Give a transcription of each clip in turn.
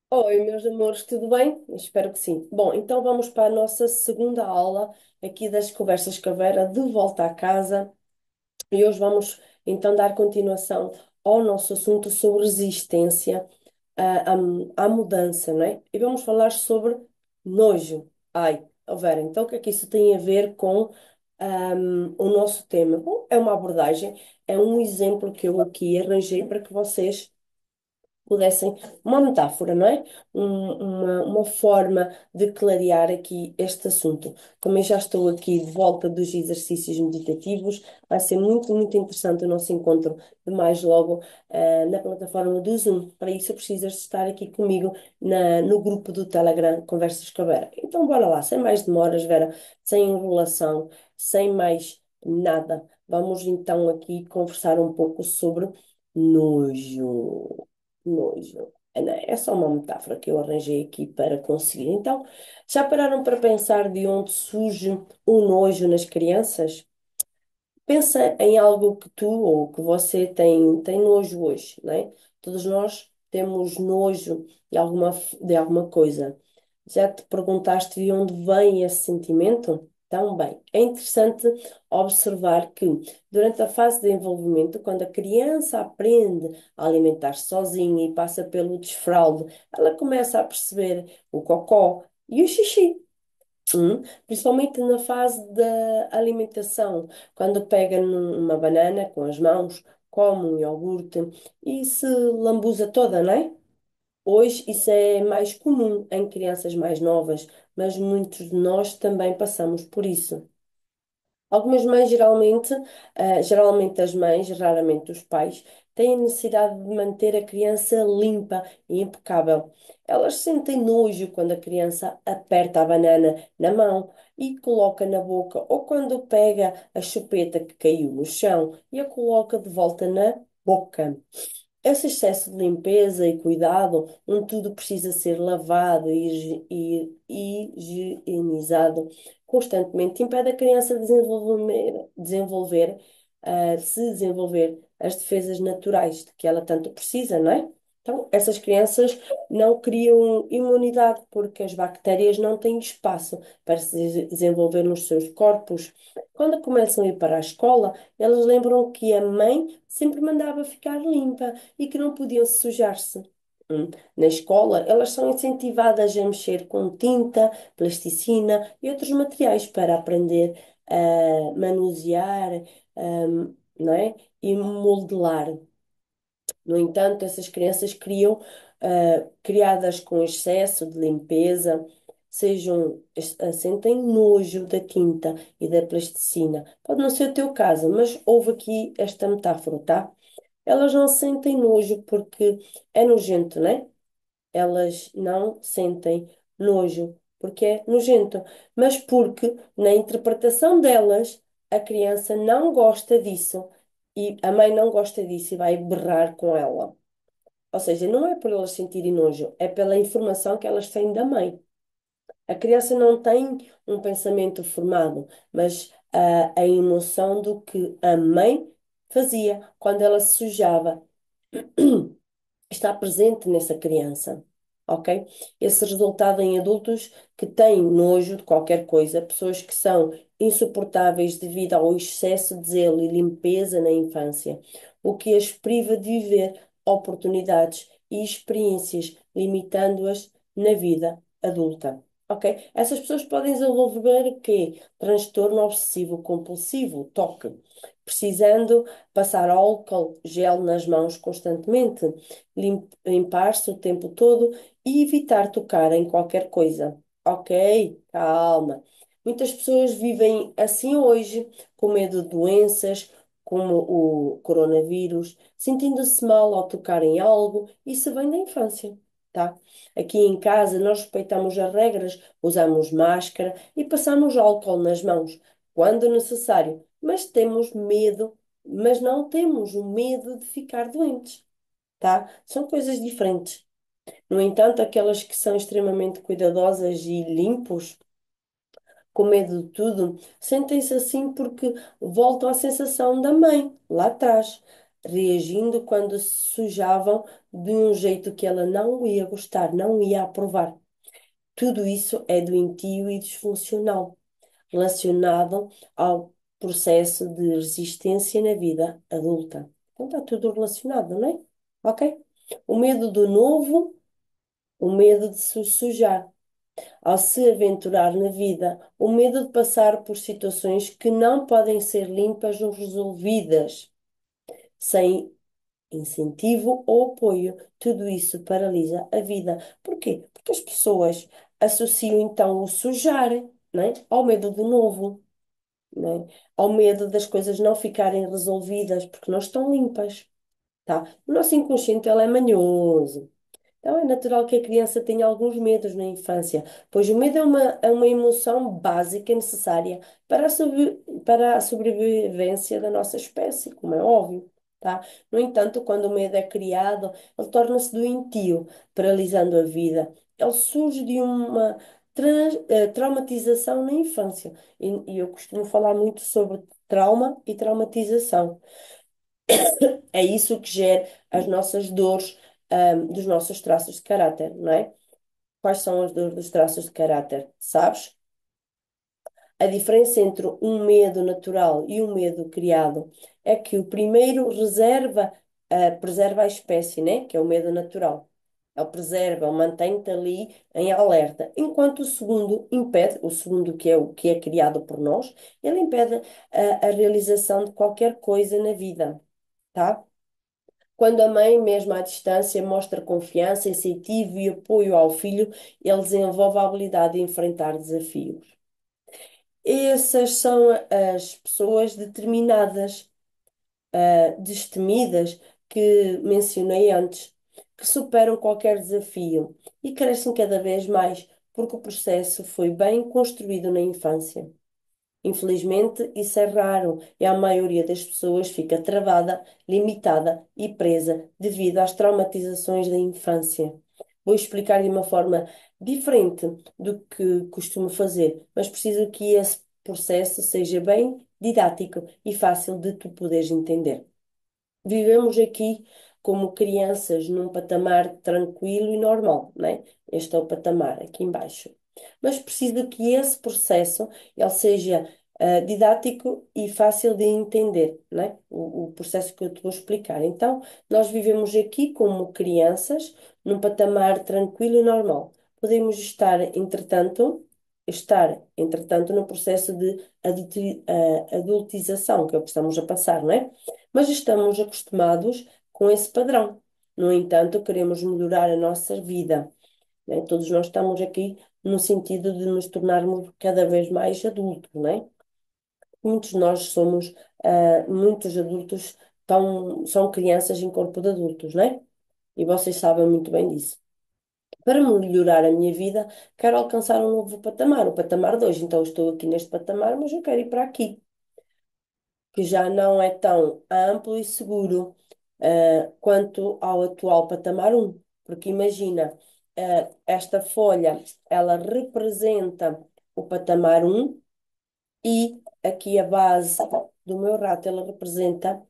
Oi, meus amores, tudo bem? Espero que sim. Bom, então vamos para a nossa segunda aula aqui das Conversas Caveira, de volta à casa. E hoje vamos então dar continuação ao nosso assunto sobre resistência à mudança, não é? E vamos falar sobre nojo. Ai, ó Vera, então o que é que isso tem a ver com o nosso tema? Bom, é uma abordagem, é um exemplo que eu aqui arranjei para que vocês pudessem, uma metáfora, não é? Uma forma de clarear aqui este assunto. Como eu já estou aqui de volta dos exercícios meditativos, vai ser muito, muito interessante o nosso encontro de mais logo na plataforma do Zoom. Para isso, precisas de estar aqui comigo no grupo do Telegram Conversas com a Vera. Então, bora lá, sem mais demoras, Vera, sem enrolação, sem mais nada. Vamos então aqui conversar um pouco sobre nojo. Nojo. É só uma metáfora que eu arranjei aqui para conseguir. Então, já pararam para pensar de onde surge o nojo nas crianças? Pensa em algo que tu ou que você tem nojo hoje, não é? Todos nós temos nojo de alguma coisa. Já te perguntaste de onde vem esse sentimento? Também. É interessante observar que durante a fase de desenvolvimento, quando a criança aprende a alimentar-se sozinha e passa pelo desfralde, ela começa a perceber o cocó e o xixi. Principalmente na fase da alimentação, quando pega numa banana com as mãos, come um iogurte e se lambuza toda, não é? Hoje isso é mais comum em crianças mais novas, mas muitos de nós também passamos por isso. Algumas mães, geralmente as mães, raramente os pais, têm a necessidade de manter a criança limpa e impecável. Elas sentem nojo quando a criança aperta a banana na mão e coloca na boca, ou quando pega a chupeta que caiu no chão e a coloca de volta na boca. Esse excesso de limpeza e cuidado, onde tudo precisa ser lavado e higienizado constantemente, impede a criança de se desenvolver as defesas naturais de que ela tanto precisa, não é? Então, essas crianças não criam imunidade porque as bactérias não têm espaço para se desenvolver nos seus corpos. Quando começam a ir para a escola, elas lembram que a mãe sempre mandava ficar limpa e que não podiam sujar-se. Na escola, elas são incentivadas a mexer com tinta, plasticina e outros materiais para aprender a manusear, não é? E modelar. No entanto, essas crianças criadas com excesso de limpeza, sentem nojo da tinta e da plasticina. Pode não ser o teu caso, mas houve aqui esta metáfora, tá? Elas não sentem nojo porque é nojento, né? Elas não sentem nojo porque é nojento, mas porque na interpretação delas a criança não gosta disso e a mãe não gosta disso e vai berrar com ela. Ou seja, não é por elas sentirem nojo, é pela informação que elas têm da mãe. A criança não tem um pensamento formado, mas a emoção do que a mãe fazia quando ela se sujava está presente nessa criança, ok? Esse resultado em adultos que têm nojo de qualquer coisa, pessoas que são insuportáveis devido ao excesso de zelo e limpeza na infância, o que as priva de viver oportunidades e experiências, limitando-as na vida adulta. Ok? Essas pessoas podem desenvolver o quê? Transtorno obsessivo compulsivo, TOC, precisando passar álcool gel nas mãos constantemente, limpar-se o tempo todo e evitar tocar em qualquer coisa. Ok, calma. Muitas pessoas vivem assim hoje, com medo de doenças, como o coronavírus, sentindo-se mal ao tocar em algo, isso vem da infância, tá? Aqui em casa nós respeitamos as regras, usamos máscara e passamos álcool nas mãos, quando necessário, mas não temos o medo de ficar doentes, tá? São coisas diferentes. No entanto, aquelas que são extremamente cuidadosas e limpos, com medo de tudo, sentem-se assim porque voltam à sensação da mãe, lá atrás. reagindo quando se sujavam de um jeito que ela não ia gostar, não ia aprovar. Tudo isso é doentio e disfuncional, relacionado ao processo de resistência na vida adulta. Então está tudo relacionado, não é? Ok? O medo do novo, o medo de se sujar. Ao se aventurar na vida, o medo de passar por situações que não podem ser limpas ou resolvidas, sem incentivo ou apoio. Tudo isso paralisa a vida. Porquê? Porque as pessoas associam então o sujar, né, ao medo do novo, né, ao medo das coisas não ficarem resolvidas porque não estão limpas, tá? O nosso inconsciente, ele é manhoso. Então é natural que a criança tenha alguns medos na infância, pois o medo é uma emoção básica e necessária para a sobrevivência da nossa espécie, como é óbvio, tá? No entanto, quando o medo é criado, ele torna-se doentio, paralisando a vida. Ele surge de uma traumatização na infância. E eu costumo falar muito sobre trauma e traumatização. É isso que gera as nossas dores, dos nossos traços de caráter, não é? Quais são as dores dos traços de caráter? Sabes? A diferença entre um medo natural e um medo criado é que o primeiro preserva a espécie, né? Que é o medo natural. Ele preserva, ele mantém-te ali em alerta, enquanto o segundo impede, o segundo que é o que é criado por nós, ele impede a realização de qualquer coisa na vida, tá? Quando a mãe, mesmo à distância, mostra confiança, incentivo e apoio ao filho, ele desenvolve a habilidade de enfrentar desafios. Essas são as pessoas determinadas, destemidas, que mencionei antes, que superam qualquer desafio e crescem cada vez mais, porque o processo foi bem construído na infância. Infelizmente, isso é raro e a maioria das pessoas fica travada, limitada e presa devido às traumatizações da infância. Vou explicar de uma forma diferente do que costumo fazer, mas preciso que esse processo seja bem didático e fácil de tu poderes entender. Vivemos aqui como crianças num patamar tranquilo e normal, né? Este é o patamar aqui embaixo. Mas preciso que esse processo ele seja didático e fácil de entender, né? O processo que eu te vou explicar. Então, nós vivemos aqui como crianças num patamar tranquilo e normal. Podemos estar, entretanto, no processo de adultização, que é o que estamos a passar, não é? Mas estamos acostumados com esse padrão. No entanto, queremos melhorar a nossa vida, né? Todos nós estamos aqui no sentido de nos tornarmos cada vez mais adultos, né? Muitos de nós somos, muitos adultos são crianças em corpo de adultos, né? E vocês sabem muito bem disso. Para melhorar a minha vida, quero alcançar um novo patamar, o patamar 2. Então, estou aqui neste patamar, mas eu quero ir para aqui, que já não é tão amplo e seguro, quanto ao atual patamar um. Porque imagina, esta folha, ela representa o patamar um e aqui a base do meu rato, ela representa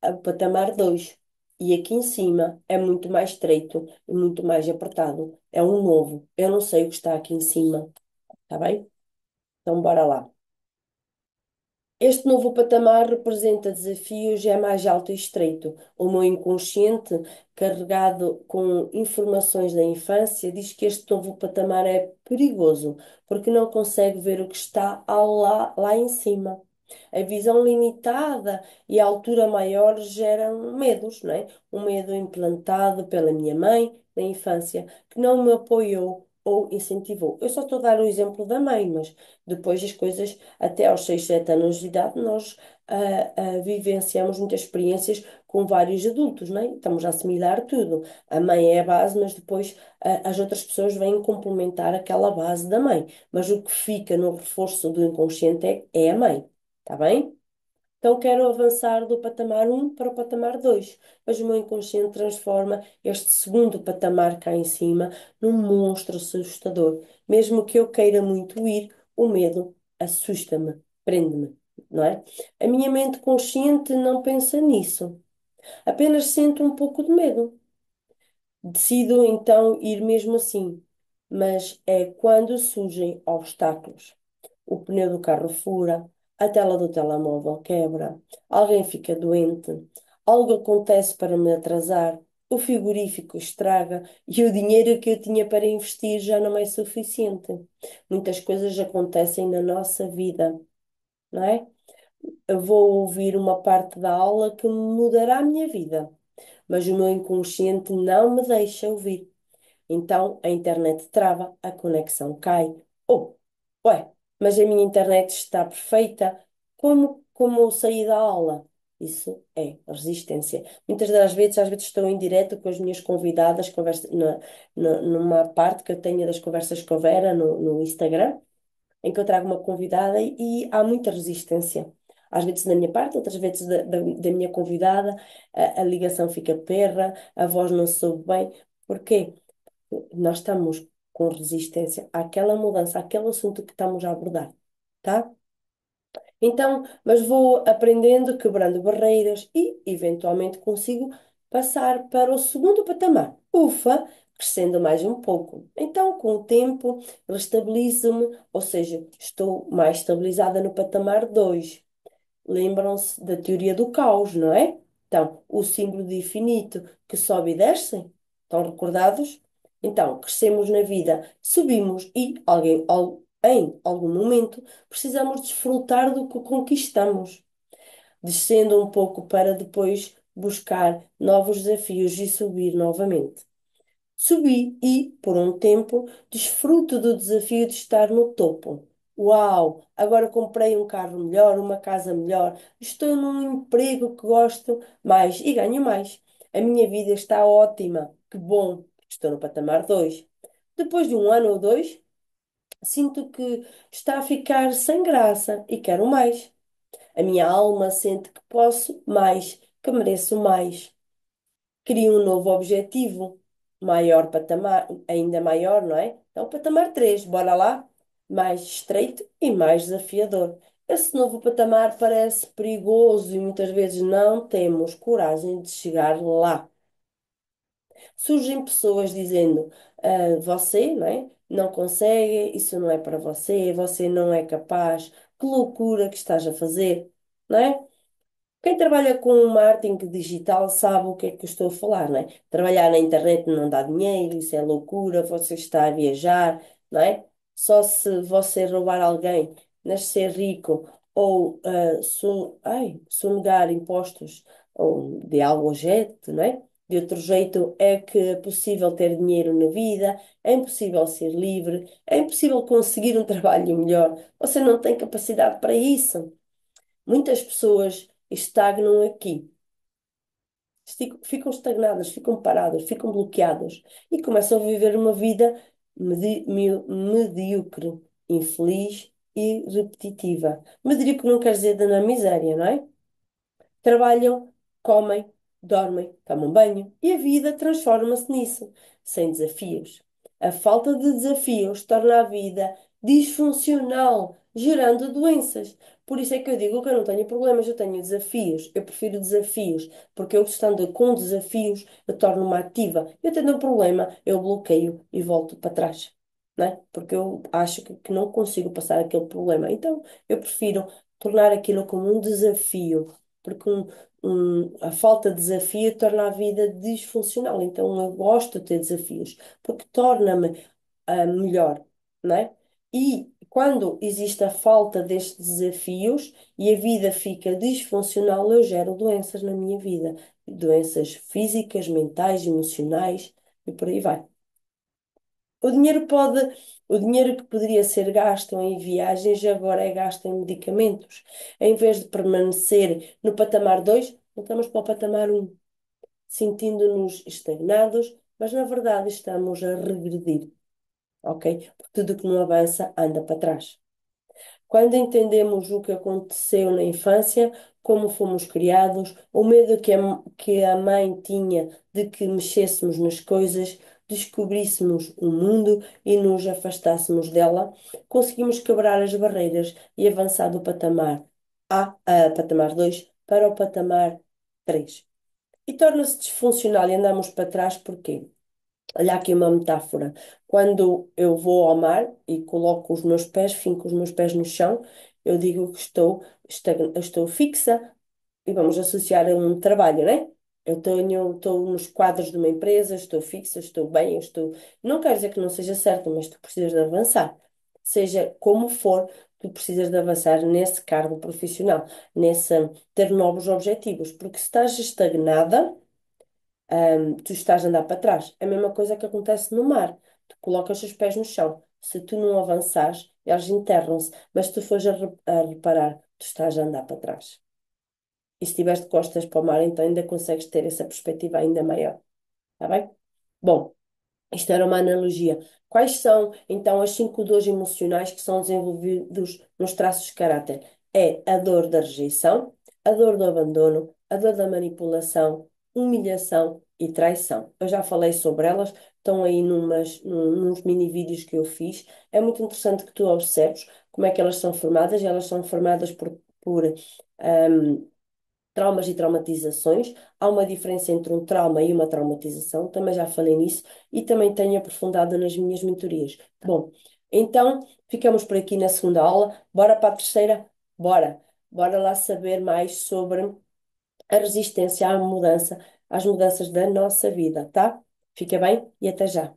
o patamar 2. E aqui em cima é muito mais estreito e muito mais apertado. É um novo. Eu não sei o que está aqui em cima, tá bem? Então bora lá. Este novo patamar representa desafios, é mais alto e estreito. O meu inconsciente, carregado com informações da infância, diz que este novo patamar é perigoso, porque não consegue ver o que está lá em cima. A visão limitada e a altura maior geram medos, não é? Um medo implantado pela minha mãe na infância, que não me apoiou ou incentivou. Eu só estou a dar o exemplo da mãe, mas depois as coisas até aos 6 7 anos de idade, nós vivenciamos muitas experiências com vários adultos, não é? Estamos a assimilar tudo. A mãe é a base, mas depois as outras pessoas vêm complementar aquela base da mãe. Mas o que fica no reforço do inconsciente é a mãe, está bem? Então quero avançar do patamar um para o patamar 2, mas o meu inconsciente transforma este segundo patamar cá em cima num monstro assustador. Mesmo que eu queira muito ir, o medo assusta-me, prende-me, não é? A minha mente consciente não pensa nisso. Apenas sinto um pouco de medo. Decido então ir mesmo assim, mas é quando surgem obstáculos. O pneu do carro fura, a tela do telemóvel quebra, alguém fica doente, algo acontece para me atrasar, o frigorífico estraga e o dinheiro que eu tinha para investir já não é suficiente. Muitas coisas acontecem na nossa vida, não é? Eu vou ouvir uma parte da aula que mudará a minha vida, mas o meu inconsciente não me deixa ouvir. Então a internet trava, a conexão cai. Oh, ué, mas a minha internet está perfeita. Como eu saí da aula? Isso é resistência. Muitas das vezes, às vezes estou em direto com as minhas convidadas, numa parte que eu tenho das conversas com a Vera no Instagram, em que eu trago uma convidada e há muita resistência. Às vezes da minha parte, outras vezes da minha convidada, a ligação fica perra, a voz não soube bem. Porquê? Nós estamos com resistência àquela mudança, àquele assunto que estamos a abordar, tá? Então, mas vou aprendendo, quebrando barreiras e, eventualmente, consigo passar para o segundo patamar. Ufa, crescendo mais um pouco. Então, com o tempo, restabilizo-me, ou seja, estou mais estabilizada no patamar 2. Lembram-se da teoria do caos, não é? Então, o símbolo de infinito que sobe e desce, estão recordados? Então, crescemos na vida, subimos e em algum momento precisamos desfrutar do que conquistamos, descendo um pouco para depois buscar novos desafios e subir novamente. Subi e, por um tempo, desfruto do desafio de estar no topo. Uau! Agora comprei um carro melhor, uma casa melhor, estou num emprego que gosto mais e ganho mais. A minha vida está ótima. Que bom! Estou no patamar 2. Depois de um ano ou dois, sinto que está a ficar sem graça e quero mais. A minha alma sente que posso mais, que mereço mais. Cria um novo objetivo, maior patamar, ainda maior, não é? Então, patamar 3 bora lá? Mais estreito e mais desafiador. Esse novo patamar parece perigoso e muitas vezes não temos coragem de chegar lá. Surgem pessoas dizendo, você, não é? Não consegue, isso não é para você, você não é capaz, que loucura que estás a fazer, não é? Quem trabalha com marketing digital sabe o que é que eu estou a falar, não é? Trabalhar na internet não dá dinheiro, isso é loucura, você está a viajar, não é? Só se você roubar alguém, nascer rico ou sonegar impostos ou de algo jeito, não é? De outro jeito é que é possível ter dinheiro na vida, é impossível ser livre, é impossível conseguir um trabalho melhor. Você não tem capacidade para isso. Muitas pessoas estagnam aqui, ficam estagnadas, ficam paradas, ficam bloqueadas e começam a viver uma vida medíocre, infeliz e repetitiva. Medíocre não quer dizer de na miséria, não é? Trabalham, comem, dormem, tomam banho e a vida transforma-se nisso, sem desafios. A falta de desafios torna a vida disfuncional, gerando doenças. Por isso é que eu digo que eu não tenho problemas, eu tenho desafios. Eu prefiro desafios, porque eu estando com desafios, eu torno-me ativa. Eu tendo um problema, eu bloqueio e volto para trás. Não é? Porque eu acho que não consigo passar aquele problema. Então, eu prefiro tornar aquilo como um desafio porque a falta de desafio torna a vida disfuncional. Então eu gosto de ter desafios, porque torna-me melhor, não é? E quando existe a falta destes desafios e a vida fica disfuncional, eu gero doenças na minha vida, doenças físicas, mentais, emocionais e por aí vai. O dinheiro pode, o dinheiro que poderia ser gasto em viagens agora é gasto em medicamentos. Em vez de permanecer no patamar 2, voltamos para o patamar um, sentindo-nos estagnados, mas na verdade estamos a regredir, ok? Porque tudo que não avança anda para trás. Quando entendemos o que aconteceu na infância, como fomos criados, o medo que a mãe tinha de que mexêssemos nas coisas, descobríssemos o mundo e nos afastássemos dela, conseguimos quebrar as barreiras e avançar do patamar patamar 2 para o patamar 3. E torna-se disfuncional e andamos para trás porquê? Olha aqui uma metáfora. Quando eu vou ao mar e coloco os meus pés, finco os meus pés no chão, eu digo que estou fixa e vamos associar a um trabalho, né? Estou nos quadros de uma empresa, estou fixa, estou bem, eu estou. Não quero dizer que não seja certo, mas tu precisas de avançar. Seja como for, tu precisas de avançar nesse cargo profissional, nesse ter novos objetivos, porque se estás estagnada tu estás a andar para trás. É a mesma coisa que acontece no mar. Tu colocas os pés no chão. Se tu não avançares, eles enterram-se. Mas se tu fores a reparar, tu estás a andar para trás. E se estiveres de costas para o mar, então ainda consegues ter essa perspectiva ainda maior. Está bem? Bom. Isto era uma analogia. Quais são, então, as cinco dores emocionais que são desenvolvidos nos traços de caráter? É a dor da rejeição, a dor do abandono, a dor da manipulação, humilhação e traição. Eu já falei sobre elas, estão aí nos mini vídeos que eu fiz. É muito interessante que tu observes como é que elas são formadas. Elas são formadas por traumas e traumatizações. Há uma diferença entre um trauma e uma traumatização, também já falei nisso e também tenho aprofundado nas minhas mentorias. Bom, então ficamos por aqui na segunda aula. Bora para a terceira? Bora! Bora lá saber mais sobre a resistência à mudança, às mudanças da nossa vida, tá? Fica bem e até já.